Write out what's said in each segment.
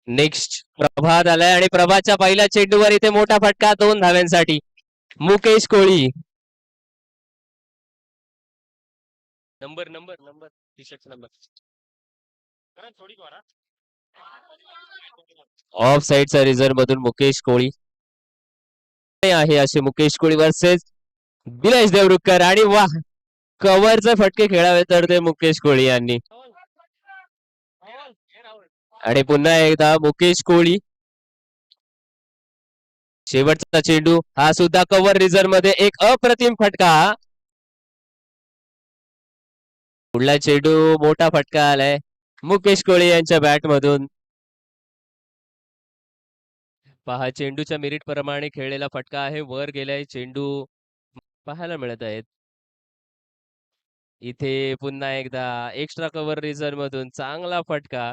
Next प्रभात आलाय आणि प्रभातच्या पहिल्या चेंडूवर इथे मोठा फटका 2 धाव्यांसाठी. Mukesh Koli. Number number number T shirt number off साईडचा रिझर्व मधून मुकेश कोळी आहे. असे मुकेश कोळी वर्सेस दिनेश देवरुखकर. आणि वा, कव्हरचे फटके खेळावे तर ते मुकेश कोळी यांनी. आणि पुन्हा एकदा मुकेश कोळी. शेवटचा चेंडू हा सुद्धा कव्हर रिझर्व मध्ये एक अप्रतिम फटका. पुढला चेंडू मोठा फटका आलाय मुकेश कोळी यांच्या बॅट मधून. पहा, चेंडूच्या मिरिट प्रमाणे खेळलेला फटका आहे. वर गेलाय चेंडू पाहायला मिळत आहेत. इथे पुन्हा एकदा एक्स्ट्रा कव्हर रिझर्व मधून चांगला फटका.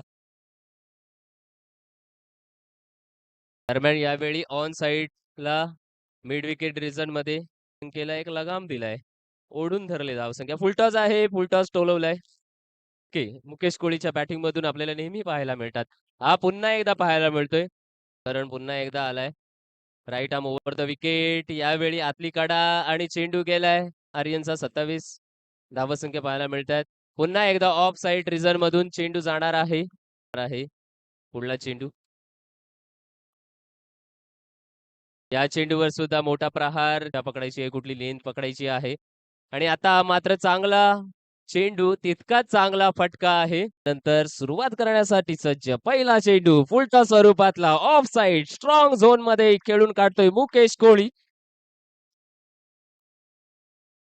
दरम्यान यावेळी ऑन साइडला मिड विकेट रिझन मध्ये केला एक लगाम दिलाय. ओढून धरले धावसंख्या. फुलटॉस आहे, फुलटॉस टोलवलाय. ओके, मुकेश कोळीच्या बॅटिंग मधून आपल्याला नेहमी पाहायला मिळतात. हा पुन्हा एकदा पाहायला मिळतोय, कारण पुन्हा एकदा आलाय. Right arm over the wicket. यावेळी आतली कडा आणि चेंडू गेलाय. आर्यनचा 27 धावसंख्या पाहायला मिळतात. पुन्हा एकदा ऑफ साइड रिझन मधून चेंडू जाणार आहे. पुढला चेंडू. या चेंडूवर सुद्धा मोठा प्रहार पकडायची आहे, कुठली लेंथ पकडायची आहे. आणि आता मात्र चांगला चेंडू, तितकाच चांगला फटका आहे. नंतर सुरुवात करण्यासाठी सज्ज पहिला चेंडू फुलटॉस स्वरूपातला ऑफ साइड स्ट्रॉंग झोन मध्ये खेळून काढतोय मुकेश कोळी.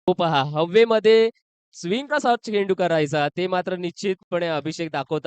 हो, पहा हवेमध्ये स्विंग कसा चेंडू करायचा ते मात्र निश्चितपणे अभिषेक दाखवतात.